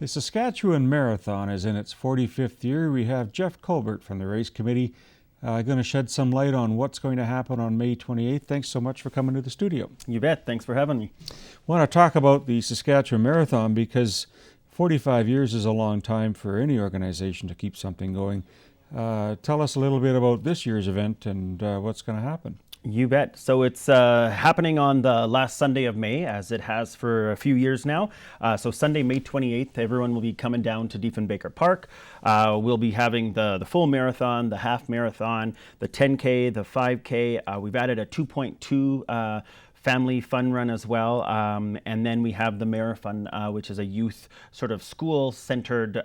The Saskatchewan Marathon is in its 45th year. We have Jeff Culbert from the race committee going to shed some light on what's going to happen on May 28th. Thanks so much for coming to the studio. You bet. Thanks for having me. I want to talk about the Saskatchewan Marathon because 45 years is a long time for any organization to keep something going. Tell us a little bit about this year's event and what's going to happen. You bet. So it's happening on the last Sunday of May, as it has for a few years now. So Sunday, May 28th, everyone will be coming down to Diefenbaker Park. We'll be having the full marathon, the half marathon, the 10K, the 5K. We've added a 2.2 family fun run as well, and then we have the marathon, which is a youth sort of school-centered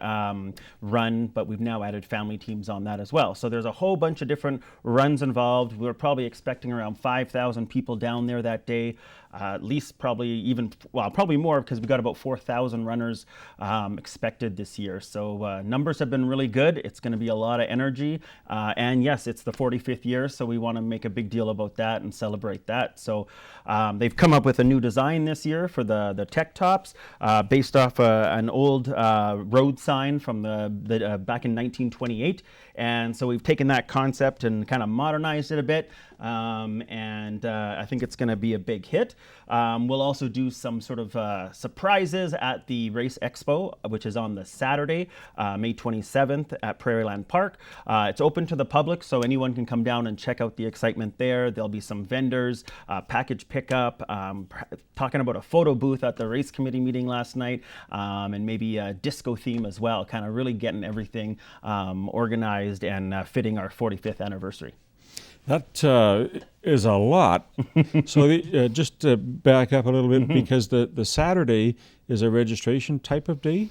run, but we've now added family teams on that as well. So there's a whole bunch of different runs involved. We're probably expecting around 5,000 people down there that day. At least probably more, because we've got about 4,000 runners expected this year. So numbers have been really good. It's going to be a lot of energy. And yes, it's the 45th year, so we want to make a big deal about that and celebrate that. So they've come up with a new design this year for the tech tops, based off an old road sign from back in 1928. And so we've taken that concept and kind of modernized it a bit. And I think it's going to be a big hit. We'll also do some sort of surprises at the Race Expo, which is on the Saturday, May 27th at Prairieland Park. It's open to the public, so anyone can come down and check out the excitement there. There'll be some vendors, package pickup, talking about a photo booth at the race committee meeting last night, and maybe a disco theme as well, kind of really getting everything organized and fitting our 45th anniversary. That is a lot. So just to back up a little bit, because the Saturday is a registration type of day?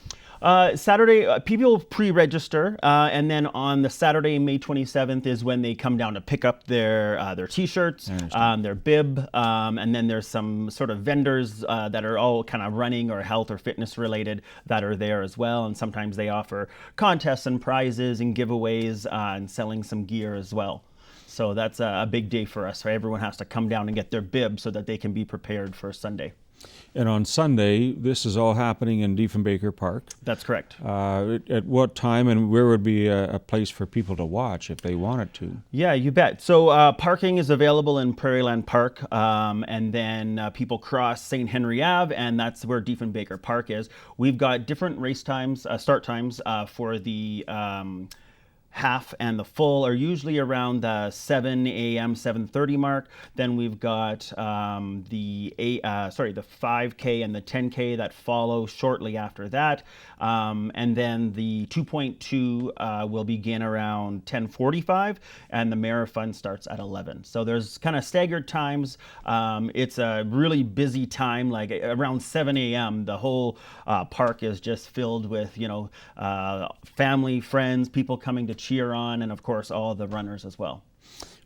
Saturday, people pre-register, and then on the Saturday, May 27th, is when they come down to pick up their T-shirts, their bib, and then there's some sort of vendors that are all kind of running or health or fitness related that are there as well, and sometimes they offer contests and prizes and giveaways and selling some gear as well. So that's a big day for us. So everyone has to come down and get their bib so that they can be prepared for Sunday. And on Sunday, this is all happening in Diefenbaker Park. That's correct. At what time and where would be a place for people to watch if they wanted to? Yeah, you bet. So parking is available in Prairieland Park, and then people cross St. Henry Ave, and that's where Diefenbaker Park is. We've got different race times, start times for the half and the full are usually around the 7 a.m., 7:30 mark. Then we've got the 5K and the 10K that follow shortly after that. And then the 2.2 will begin around 10:45, and the marathon starts at 11. So there's kind of staggered times. It's a really busy time, like around 7 a.m. The whole park is just filled with, family, friends, people coming to cheer on, and of course all the runners as well.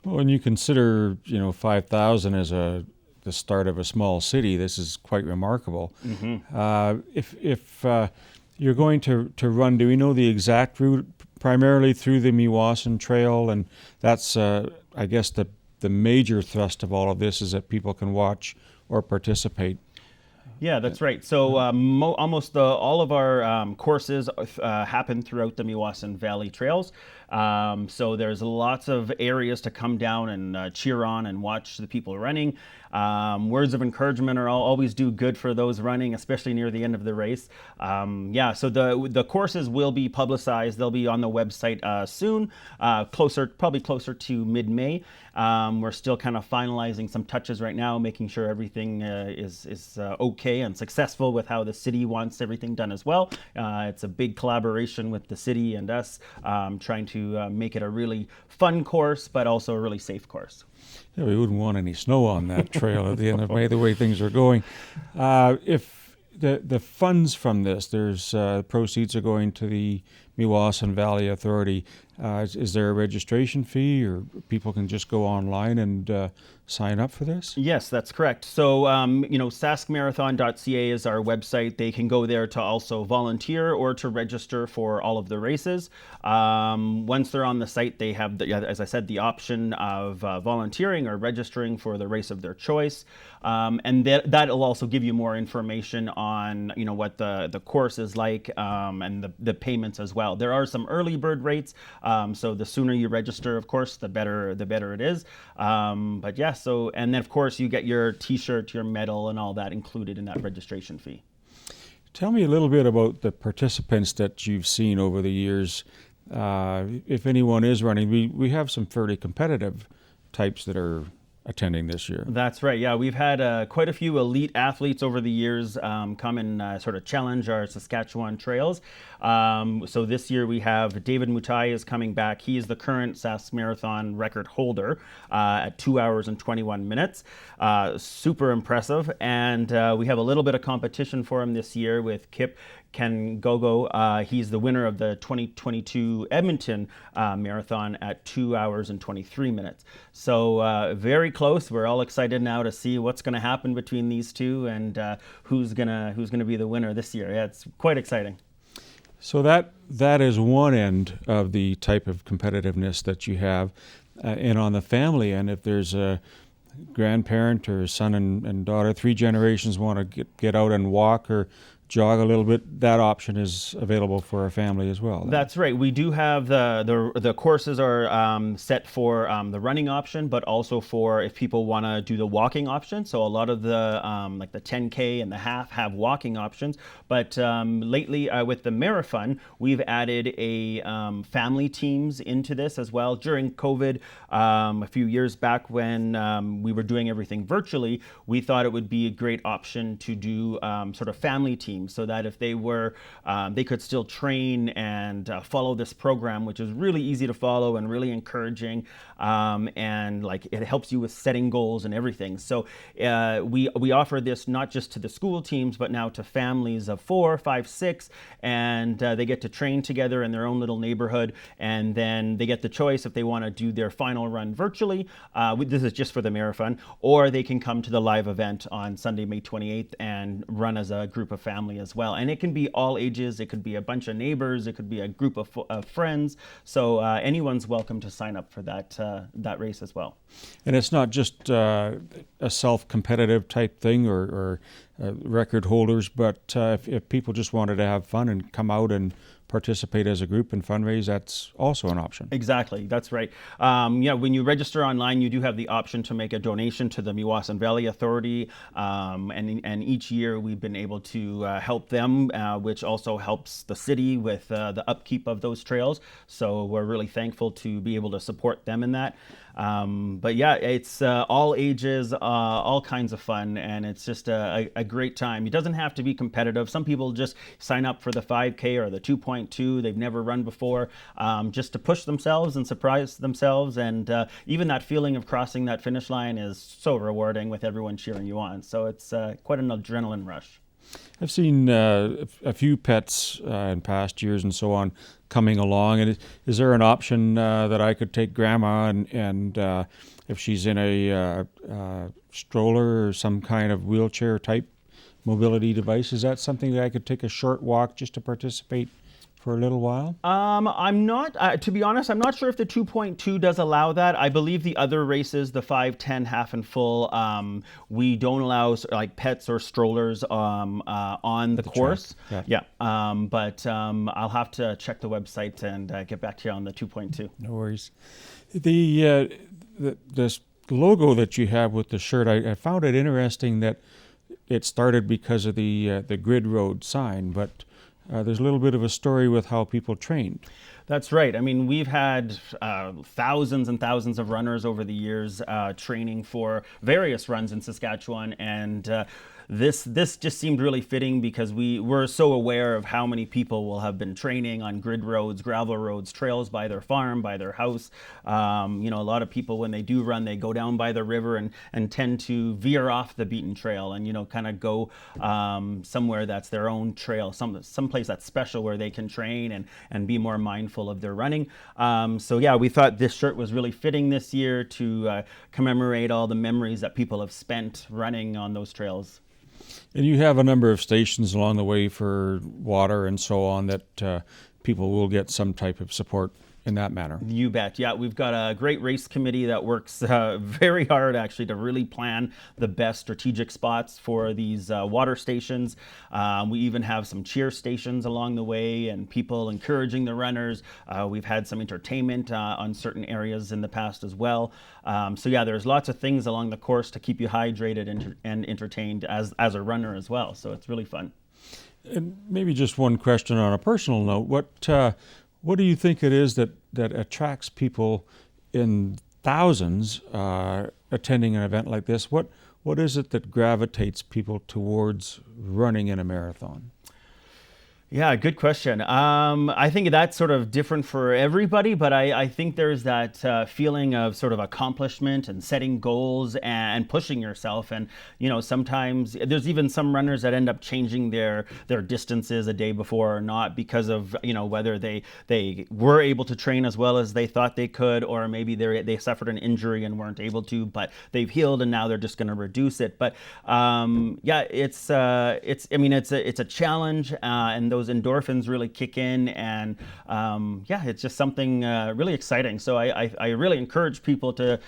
Well, when you consider 5,000 as the start of a small city, this is quite remarkable. If you're going to run, do we know the exact route? Primarily through the Meewasin Trail, and that's I guess the major thrust of all of this is that people can watch or participate. Yeah, that's right. So almost all of our courses happen throughout the Meewasin Valley Trails. So there's lots of areas to come down and cheer on and watch the people running. Words of encouragement are always do good for those running, especially near the end of the race. So the courses will be publicized. They'll be on the website soon, probably closer to mid-May. We're still kind of finalizing some touches right now, making sure everything is okay and successful with how the city wants everything done as well. It's a big collaboration with the city and us, trying to make it a really fun course, but also a really safe course. Yeah, we wouldn't want any snow on that trail at the end of May, the way things are going. If the funds from this, there's proceeds are going to the Meewasin Valley Authority. Is there a registration fee, or people can just go online and sign up for this? Yes, that's correct. So, saskmarathon.ca is our website. They can go there to also volunteer or to register for all of the races. Once they're on the site, they have, as I said, the option of volunteering or registering for the race of their choice. And that'll also give you more information on, what the course is like, and the payments as well. There are some early bird rates, so the sooner you register, of course, the better it is. But yeah, so, and then of course you get your T-shirt, your medal, and all that included in that registration fee. Tell me a little bit about the participants that you've seen over the years. If anyone is running, we have some fairly competitive types that are attending this year. That's right. Yeah, we've had quite a few elite athletes over the years come and sort of challenge our Saskatchewan trails. So this year we have David Mutai is coming back. He is the current Sask Marathon record holder at 2 hours and 21 minutes. Super impressive. And we have a little bit of competition for him this year with Kip Kengogo. He's the winner of the 2022 Edmonton Marathon at 2 hours and 23 minutes. So very close. We're all excited now to see what's going to happen between these two and who's gonna be the winner this year. Yeah, it's quite exciting. So that is one end of the type of competitiveness that you have, and on the family end, if there's a grandparent or son and daughter, 3 generations want to get out and walk or jog a little bit, that option is available for a family as well. That's right. We do have the courses are set for the running option, but also for if people want to do the walking option. So a lot of the like the 10K and the half have walking options. But lately with the marathon, we've added a family teams into this as well. During COVID, a few years back when we were doing everything virtually, we thought it would be a great option to do sort of family teams, so that if they were, they could still train and follow this program, which is really easy to follow and really encouraging, and like it helps you with setting goals and everything. So we offer this not just to the school teams, but now to families of 4, 5, 6, and they get to train together in their own little neighborhood, and then they get the choice if they want to do their final run virtually. This is just for the marathon, or they can come to the live event on Sunday, May 28th, and run as a group of family as well. And it can be all ages. It could be a bunch of neighbors. It could be a group of friends. So anyone's welcome to sign up for that race as well. And it's not just a self-competitive type thing or record holders, but if people just wanted to have fun and come out and participate as a group and fundraise, that's also an option. Exactly, that's right. When you register online, you do have the option to make a donation to the Meewasin Valley Authority, and each year we've been able to help them, which also helps the city with the upkeep of those trails. So we're really thankful to be able to support them in that. But yeah, it's all ages, all kinds of fun, and it's just a great time. It doesn't have to be competitive. Some people just sign up for the 5K or the 2.2. They've never run before, just to push themselves and surprise themselves. And even that feeling of crossing that finish line is so rewarding with everyone cheering you on. So it's quite an adrenaline rush. I've seen a few pets in past years and so on coming along. And is there an option that I could take Grandma and if she's in a stroller or some kind of wheelchair type mobility device, is that something that I could take a short walk just to participate for a little while? I'm not, to be honest, I'm not sure if the 2.2 does allow that. I believe the other races, the 5, 10, half and full, we don't allow like pets or strollers on the course. Yeah. But I'll have to check the website and get back to you on the 2.2. No worries. The logo that you have with the shirt, I found it interesting that it started because of the grid road sign, but there's a little bit of a story with how people trained. That's right. I mean, we've had thousands and thousands of runners over the years training for various runs in Saskatchewan, and this just seemed really fitting because we were so aware of how many people will have been training on grid roads, gravel roads, trails by their farm, by their house. A lot of people, when they do run, they go down by the river and tend to veer off the beaten trail and, kind of go somewhere that's their own trail, someplace that's special where they can train and be more mindful of their running. We thought this shirt was really fitting this year to commemorate all the memories that people have spent running on those trails. And you have a number of stations along the way for water and so on that people will get some type of support in that manner. You bet. Yeah, we've got a great race committee that works very hard actually to really plan the best strategic spots for these water stations. We even have some cheer stations along the way and people encouraging the runners. We've had some entertainment on certain areas in the past as well. There's lots of things along the course to keep you hydrated and entertained as a runner as well. So it's really fun. And maybe just one question on a personal note. What do you think it is that attracts people in thousands attending an event like this? What is it that gravitates people towards running in a marathon? Yeah, good question. I think that's sort of different for everybody, but I think there's that feeling of sort of accomplishment and setting goals and pushing yourself. And, sometimes there's even some runners that end up changing their distances a day before or not because of, whether they were able to train as well as they thought they could, or maybe they suffered an injury and weren't able to, but they've healed and now they're just going to reduce it. But it's a challenge, and those endorphins really kick in, and it's just something really exciting. So I really encourage people to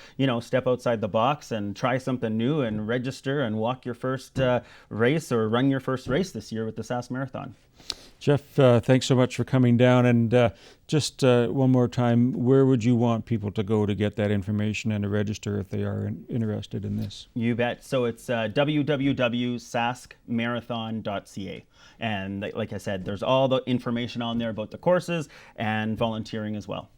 step outside the box and try something new and register and walk your first race or run your first race this year with the Sask Marathon. Jeff, thanks so much for coming down. And just one more time, where would you want people to go to get that information and to register if they are interested in this? You bet. So it's www.saskmarathon.ca. And like I said, there's all the information on there about the courses and volunteering as well.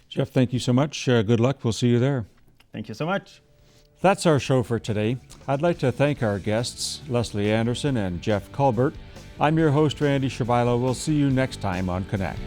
Jeff, thank you so much. Good luck. We'll see you there. Thank you so much. That's our show for today. I'd like to thank our guests, Leslie Anderson and Jeff Culbert. I'm your host, Randy Shabilo. We'll see you next time on Connect.